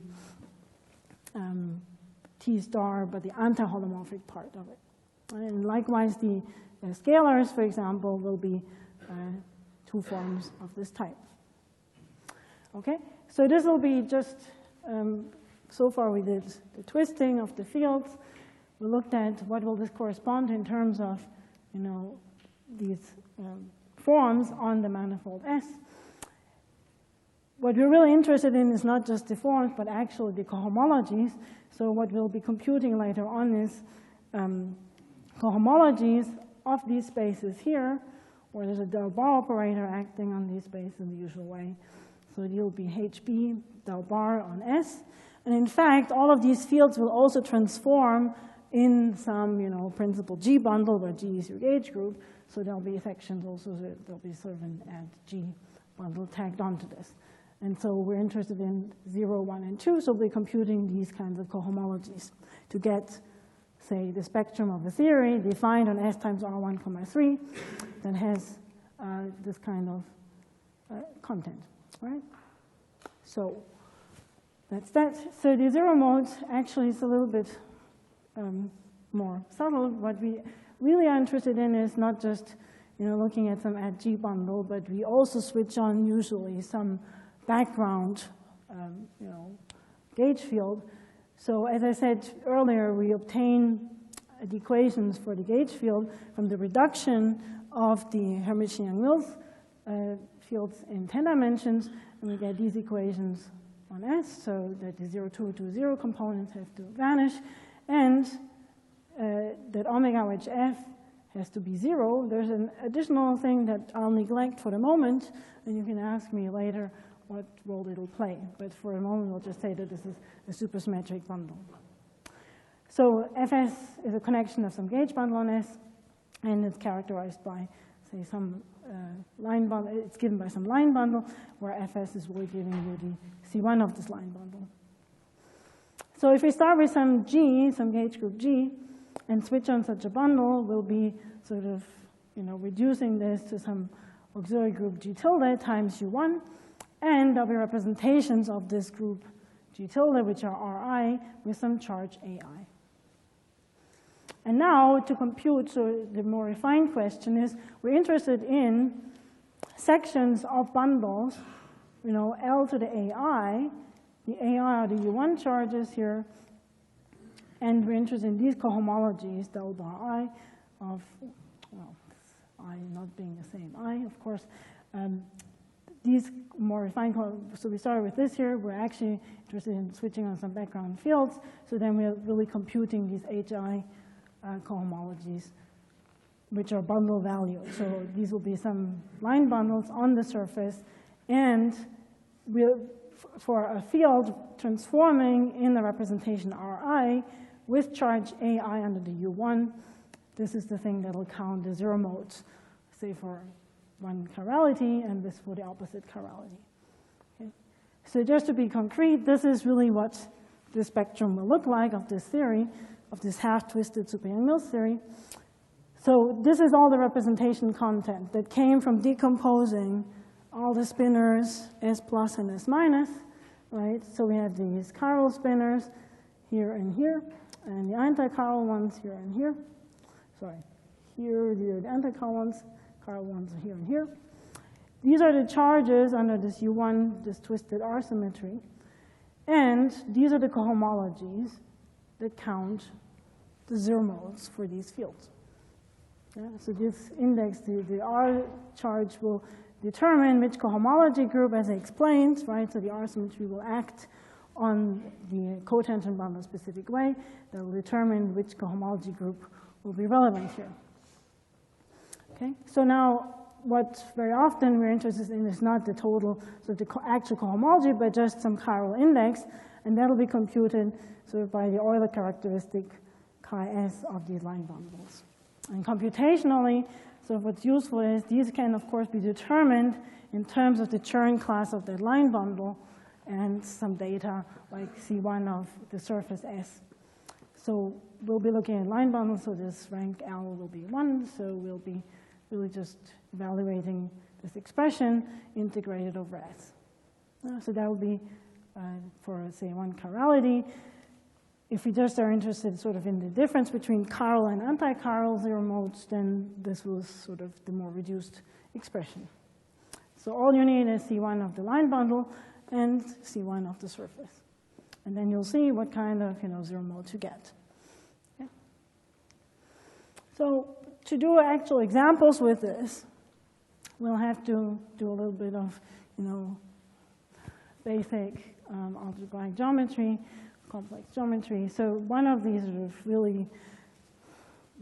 Speaker 1: T star, but the anti-holomorphic part of it. And likewise, the scalars, for example, will be two forms of this type. Okay, so this will be just, so far we did the twisting of the fields. We looked at what will this correspond in terms of, these forms on the manifold S. What we're really interested in is not just the forms, but actually the cohomologies. So what we'll be computing later on is cohomologies of these spaces here, where there's a del bar operator acting on these spaces in the usual way. So it'll be HB del bar on S. And in fact, all of these fields will also transform in some, principal G bundle, where G is your gauge group. So there'll be sections also, there'll be sort of an add G bundle tagged onto this. And so we're interested in 0, 1, and 2, so we'll be computing these kinds of cohomologies to get, say, the spectrum of a theory defined on S times R1, 3 that has this kind of content, right? So that's that. So the zero mode actually is a little bit more subtle. What we really are interested in is not just looking at some add G bundle, but we also switch on usually some background gauge field. So as I said earlier, we obtain the equations for the gauge field from the reduction of the Hermitian-Wills fields in 10 dimensions, and we get these equations on S, so that the 0, 2, 2, 0 components have to vanish, and that omega which F has to be 0. There's an additional thing that I'll neglect for the moment, and you can ask me later what role it'll play. But for a moment, we'll just say that this is a supersymmetric bundle. So Fs is a connection of some gauge bundle on S, and it's characterized by, say, some line bundle. It's given by some line bundle, where Fs is really giving you the C1 of this line bundle. So if we start with some G, some gauge group G, and switch on such a bundle, we'll be sort of, reducing this to some auxiliary group G tilde times U1, and there'll be representations of this group G tilde, which are Ri, with some charge Ai. And now to compute, so the more refined question is, we're interested in sections of bundles, L to the Ai. The Ai are the U1 charges here, and we're interested in these cohomologies, del bar I of, I not being the same I, of course. These more refined, so we started with this here. We're actually interested in switching on some background fields. So then we're really computing these HI cohomologies, which are bundle values. So these will be some line bundles on the surface, and for a field transforming in the representation Ri with charge Ai under the U1, this is the thing that will count the zero modes, say for one chirality, and this for the opposite chirality. Okay? So just to be concrete, this is really what the spectrum will look like of this theory, of this half-twisted Super-Yang-Mills theory. So this is all the representation content that came from decomposing all the spinors S plus and S minus, right? So we have these chiral spinors here and here, and the anti-chiral ones here and here. Sorry, here the anti-chiral ones are here and here. These are the charges under this U1, this twisted R symmetry. And these are the cohomologies that count the zero modes for these fields. Yeah, so this index, the R charge will determine which cohomology group, as I explained, right? So the R symmetry will act on the cotangent bundle specific way that will determine which cohomology group will be relevant here. Okay, so now what very often we're interested in is not the total, so the actual cohomology, but just some chiral index, and that'll be computed sort of by the Euler characteristic chi-S of these line bundles. And computationally, so what's useful is these can, of course, be determined in terms of the CERN class of that line bundle and some data like C1 of the surface S. So we'll be looking at line bundles, so this rank L will be 1, so we'll be really just evaluating this expression integrated over S. So that will be for, say, one chirality. If we just are interested sort of in the difference between chiral and anti-chiral zero modes, then this was sort of the more reduced expression. So all you need is C1 of the line bundle and C1 of the surface. And then you'll see what kind of zero modes you get. Okay. So to do actual examples with this, we'll have to do a little bit of basic algebraic geometry, complex geometry. So one of these sort of really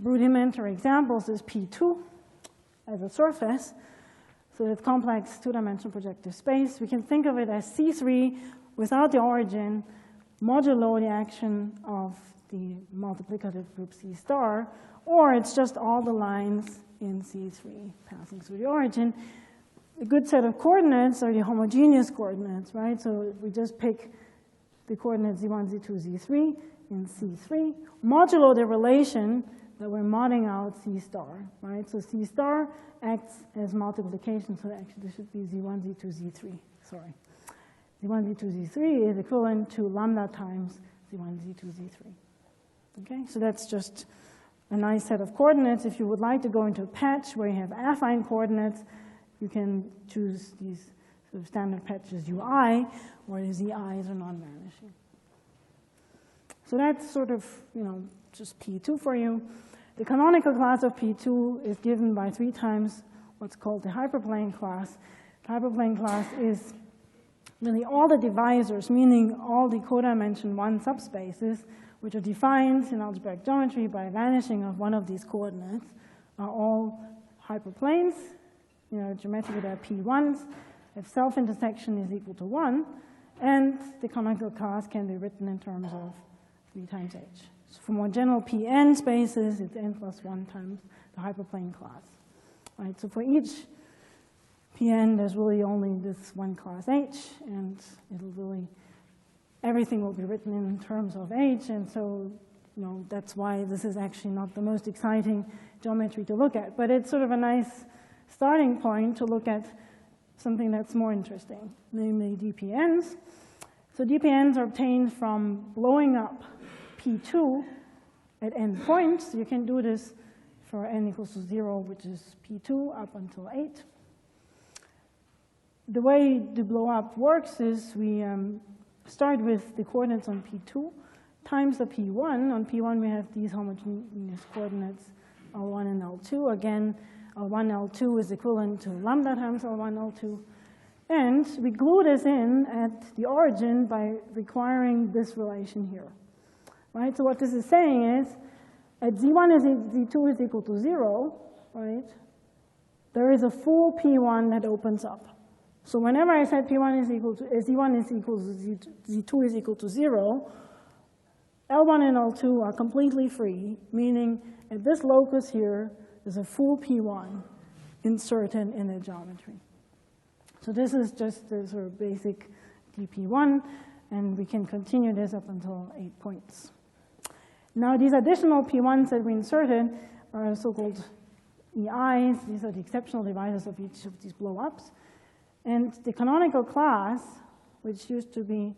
Speaker 1: rudimentary examples is P2 as a surface. So it's complex two-dimensional projective space. We can think of it as C3 without the origin, modulo the action of the multiplicative group C star, or it's just all the lines in C3 passing through the origin. A good set of coordinates are the homogeneous coordinates, right? So we just pick the coordinates Z1, Z2, Z3 in C3, modulo the relation that we're modding out C star, right? So C star acts as multiplication, so actually this should be Z1, Z2, Z3, sorry. Z1, Z2, Z3 is equivalent to lambda times Z1, Z2, Z3. Okay, so that's just a nice set of coordinates. If you would like to go into a patch where you have affine coordinates, you can choose these sort of standard patches UI, where the ZIs are non-vanishing. So that's sort of, just P2 for you. The canonical class of P2 is given by 3 times what's called the hyperplane class. The hyperplane class is really all the divisors, meaning all the codimension 1 subspaces, which are defined in algebraic geometry by vanishing of one of these coordinates, are all hyperplanes. Geometrically they're P1s. If self-intersection is equal to 1, and the canonical class can be written in terms of 3 times H. So for more general Pn spaces, it's n plus 1 times the hyperplane class. Right? So for each Pn, there's really only this one class H, and everything will be written in terms of H, and so that's why this is actually not the most exciting geometry to look at. But it's sort of a nice starting point to look at something that's more interesting, namely dPNs. So dPNs are obtained from blowing up P2 at n points. You can do this for n equals to 0, which is P2 up until 8. The way the blow up works is we start with the coordinates on P2 times the P1. On P1, we have these homogeneous coordinates L1 and L2. Again, L1, L2 is equivalent to lambda times L1, L2. And we glue this in at the origin by requiring this relation here. Right? So what this is saying is, at Z1 is Z2 is equal to 0, right, there is a full P1 that opens up. So whenever I said P1 is equal to, Z1 is equal to Z2 is equal to 0, L1 and L2 are completely free, meaning at this locus here, there's a full P1 inserted in the geometry. So this is just the sort of basic dP1, and we can continue this up until 8 points. Now these additional P1s that we inserted are so-called EIs. These are the exceptional divisors of each of these blow-ups. And the canonical class, which used to be,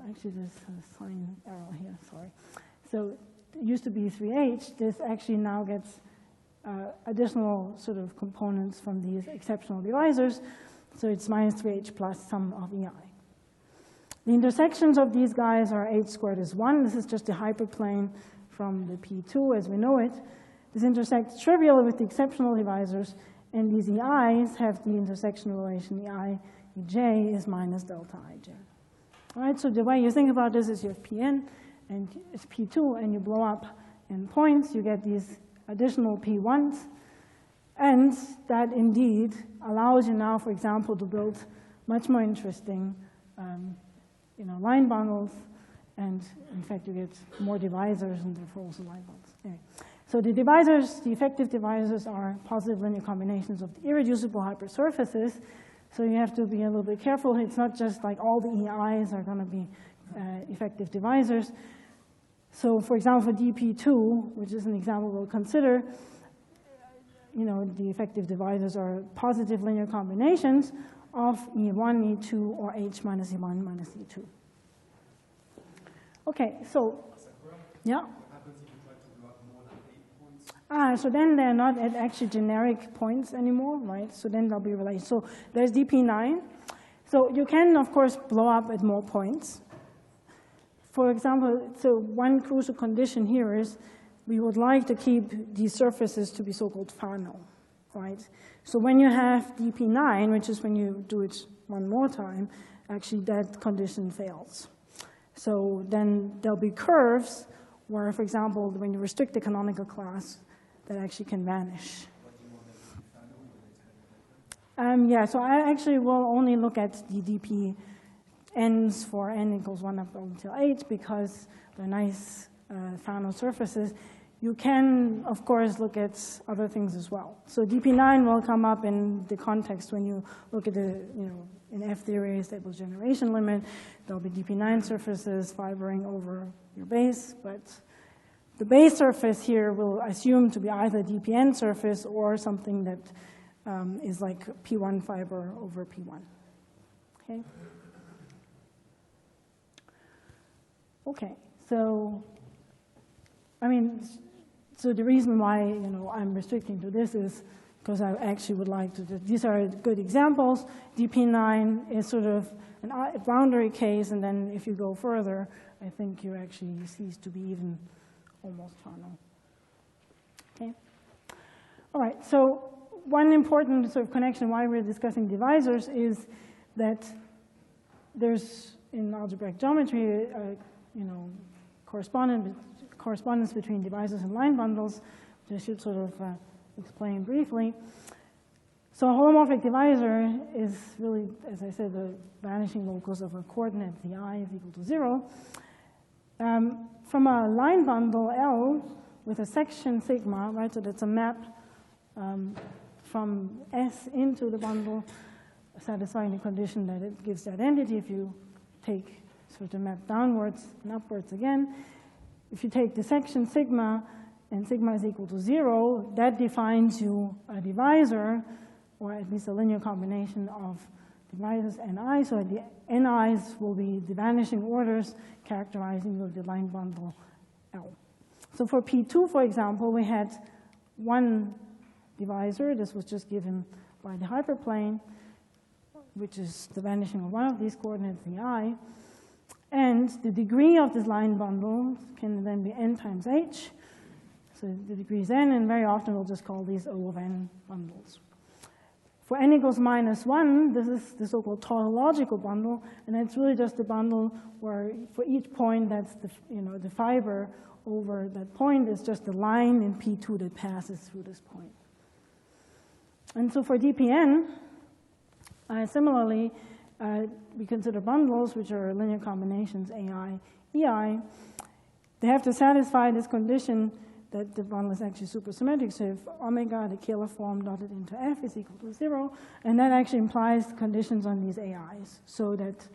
Speaker 1: actually there's a sign error here, sorry. So it used to be 3H. This actually now gets additional sort of components from these exceptional divisors. So it's minus 3H plus sum of EI. The intersections of these guys are H squared is 1. This is just the hyperplane from the P2 as we know it. This intersects trivially with the exceptional divisors, and these EIs have the intersection relation EI EJ is minus delta IJ. All right, so the way you think about this is you have Pn and it's P2, and you blow up in points, you get these additional P1s, and that indeed allows you now, for example, to build much more interesting line bundles, and in fact you get more divisors and therefore also line bundles. Anyway. So the divisors, the effective divisors are positive linear combinations of the irreducible hypersurfaces. So you have to be a little bit careful. It's not just like all the EIs are going to be effective divisors. So for example, for dP2, which is an example we'll consider, the effective divisors are positive linear combinations of E1, E2, or H minus E1 minus E2. Okay, so, yeah. So then they're not at actually generic points anymore, right? So then they'll be related. So there's dP9. So you can, of course, blow up at more points. For example, so one crucial condition here is we would like to keep these surfaces to be so-called Fano, right? So when you have dP9, which is when you do it one more time, actually that condition fails. So then there'll be curves where, for example, when you restrict the canonical class, that actually can vanish. Yeah, so I actually will only look at the dP n's for n equals 1 up until h because they're nice Fano surfaces. You can, of course, look at other things as well. So dP9 will come up in the context when you look at the, in F theory, stable generation limit, there'll be dP9 surfaces fibering over your base, but the base surface here will assume to be either dPn surface or something that is like P1 fiber over P1. Okay. Okay. So, so the reason why I'm restricting to this is because I actually would like to. These are good examples. dP9 is sort of a boundary case, and then if you go further, I think you actually cease to be even almost Fano. Okay. All right. So one important sort of connection why we're discussing divisors is that there's in algebraic geometry, correspondence between divisors and line bundles, which I should sort of explain briefly. So a holomorphic divisor is really, as I said, the vanishing locus of a coordinate, the I is equal to 0. From a line bundle L with a section sigma, right, so that's a map from S into the bundle, satisfying the condition that it gives the identity if you take sort of map downwards and upwards again. If you take the section sigma and sigma is equal to 0, that defines you a divisor, or at least a linear combination of divisors Ni. So the Ni's will be the vanishing orders characterizing the line bundle L. So for P2, for example, we had one divisor. This was just given by the hyperplane, which is the vanishing of one of these coordinates, the I. And the degree of this line bundle can then be n times h. So the degree is n, and very often we'll just call these O of n bundles. For n equals -1, this is the so-called tautological bundle, and it's really just a bundle where for each point that's the fiber over that point is just a line in P2 that passes through this point. And so for DPN, similarly, we consider bundles, which are linear combinations AI, EI. They have to satisfy this condition that the bundle is actually supersymmetric. So if omega, the Kähler form dotted into F is equal to 0, and that actually implies conditions on these AIs. So that,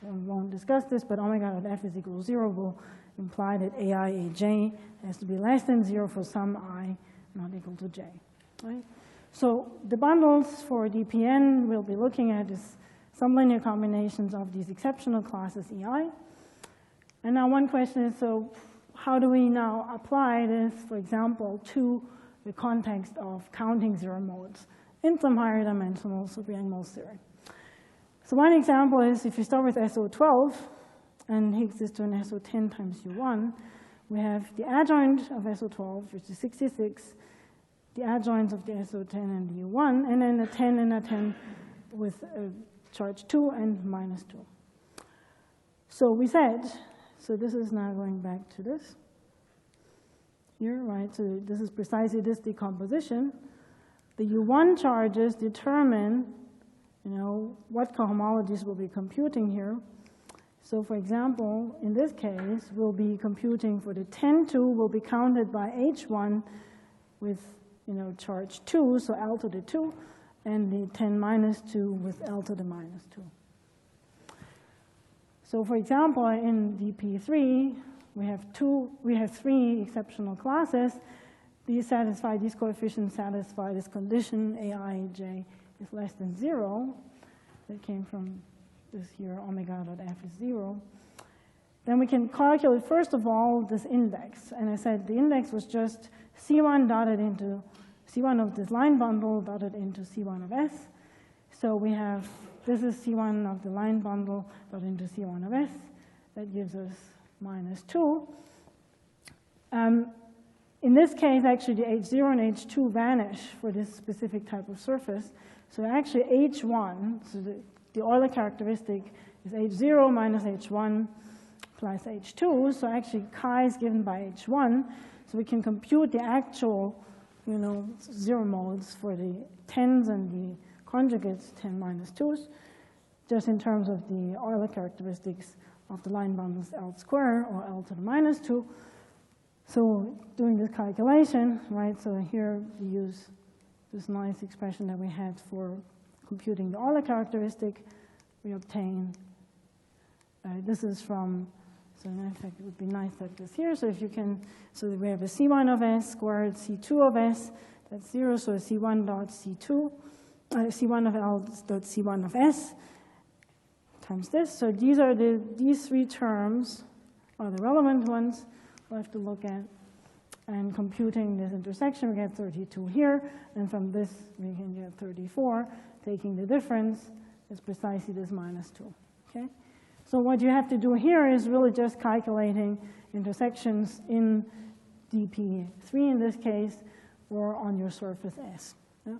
Speaker 1: I won't discuss this, but omega dot F is equal to 0 will imply that AI AJ has to be less than 0 for some I not equal to J, right? So the bundles for DPN we'll be looking at is some linear combinations of these exceptional classes EI. And now one question is, so how do we now apply this, for example, to the context of counting zero modes in some higher dimensional super-Yang-Mills theory? So one example is if you start with SO12 and Higgs is to an SO10 times U1, we have the adjoint of SO12, which is 66, the adjoints of the SO10 and the U1, and then a 10 and a 10 with a charge 2 and -2. So we said, so this is now going back to this here, right? So this is precisely this decomposition. The U1 charges determine, what cohomologies we'll be computing here. So for example, in this case, we'll be computing for the 10-2 will be counted by H1 with, charge 2, so L to the 2, and the 10-2 with L to the -2. So for example, in DP3, we have three exceptional classes. These coefficients satisfy this condition, AIJ is less than 0. That came from this here, omega dot F is 0. Then we can calculate, first of all, this index. And I said the index was just C1 dotted into C1 of this line bundle dotted into C1 of S. So we have, this is C1 of the line bundle dotted into C1 of S. That gives us -2. In this case, actually, the H0 and H2 vanish for this specific type of surface. So actually, H1, so the Euler characteristic is H0 minus H1 plus H2. So actually, chi is given by H1. So we can compute the actual, zero modes for the 10s and the conjugates, 10 minus 2s, just in terms of the Euler characteristics of the line bundles L square or L to the -2. So doing this calculation, right, so here we use this nice expression that we had for computing the Euler characteristic. We obtain, this is from, so in fact it would be nice to have this here. So if you can, so we have a C1 of S squared C2 of S, that's 0, so C1 dot C2, C1 of L dot C1 of S times this. So these three terms are the relevant ones we'll have to look at. And computing this intersection, we get 32 here, and from this we can get 34. Taking the difference is precisely this -2, okay? So what you have to do here is really just calculating intersections in DP3 in this case, or on your surface S. Yeah?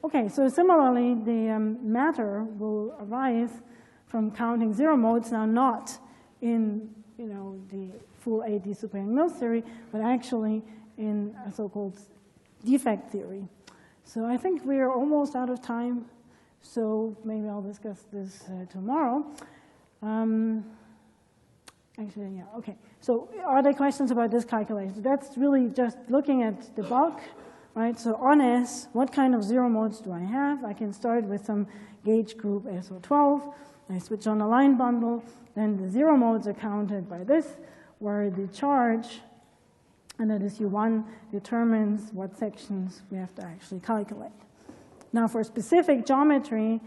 Speaker 1: Okay, so similarly, the matter will arise from counting zero modes, now not in the full AD super-Yang-Mills theory, but actually in a so-called defect theory. So I think we are almost out of time, so maybe I'll discuss this tomorrow. Actually, yeah, okay. So are there questions about this calculation? That's really just looking at the bulk, right? So on S, what kind of zero modes do I have? I can start with some gauge group SO12. I switch on a line bundle, then the zero modes are counted by this, where the charge, and that is U1, determines what sections we have to actually calculate. Now for specific geometry,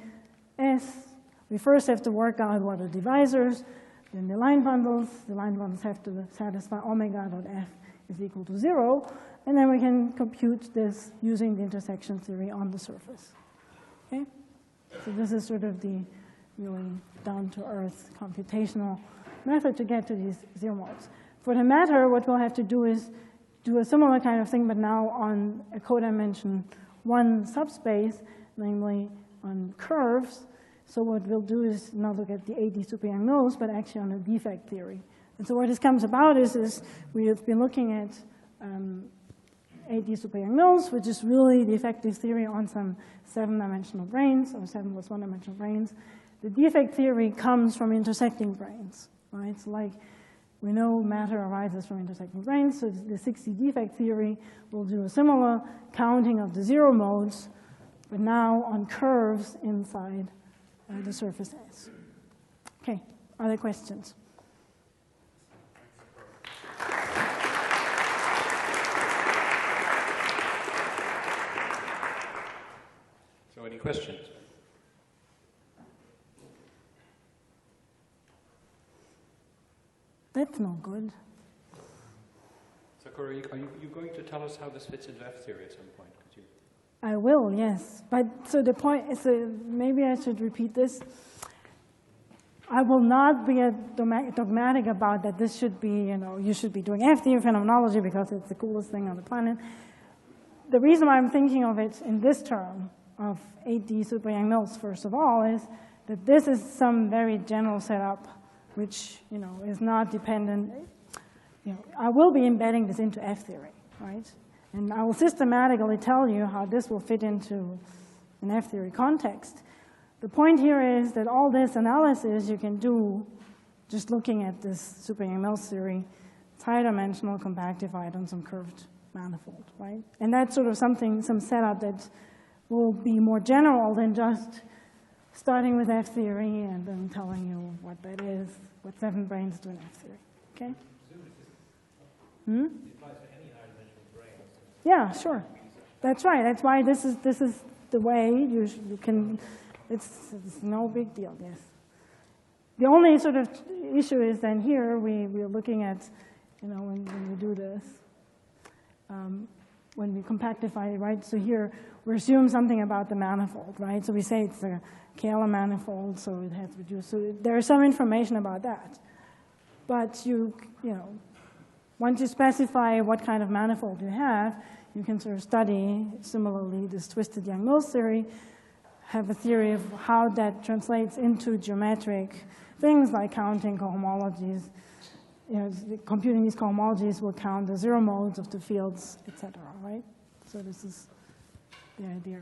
Speaker 1: S, we first have to work out what are divisors, then the line bundles have to satisfy omega dot F is equal to 0, and then we can compute this using the intersection theory on the surface. Okay? So this is sort of the really down-to-earth computational method to get to these zero modes. For the matter, what we'll have to do is do a similar kind of thing, but now on a codimension one subspace, namely on curves. So what we'll do is not look at the AD super Young nulls, but actually on a defect theory. And so what this comes about is we have been looking at AD super Young nulls, which is really the effective theory on some 7-dimensional branes, or 7 plus 1-dimensional branes. The defect theory comes from intersecting branes, right? So like, we know matter arises from intersecting branes, so the 6D defect theory will do a similar counting of the zero modes, but now on curves inside the surface S. Okay, other questions?
Speaker 3: So any questions?
Speaker 1: That's no good.
Speaker 3: Sakura, are you going to tell us how this fits into F theory at some point? Could you?
Speaker 1: I will, yes. But so the point is, maybe I should repeat this. I will not be dogmatic about that this should be, you should be doing F theory phenomenology because it's the coolest thing on the planet. The reason why I'm thinking of it in this term of 8D super Young nulls, first of all, is that this is some very general setup which, is not dependent. I will be embedding this into F theory, right? And I will systematically tell you how this will fit into an F theory context. The point here is that all this analysis you can do just looking at this super Young nulls theory. It's high-dimensional, compactified on some curved manifold, right? And that's sort of some setup that will be more general than just starting with F theory and then telling you what that is, what 7 branes do in F theory, okay? Hmm? Yeah, sure. That's right. That's why this is the way you can, it's no big deal, yes. The only sort of issue is then here we're looking at, when we do this, when we compactify, right? So here we assume something about the manifold, right? So we say it's a Kähler manifold, so it has reduced. So there's some information about that. But once you specify what kind of manifold you have, you can sort of study, similarly, this twisted Young nulls theory, have a theory of how that translates into geometric things like counting cohomologies. Computing these cohomologies will count the zero modes of the fields, etc., right? So this is the idea.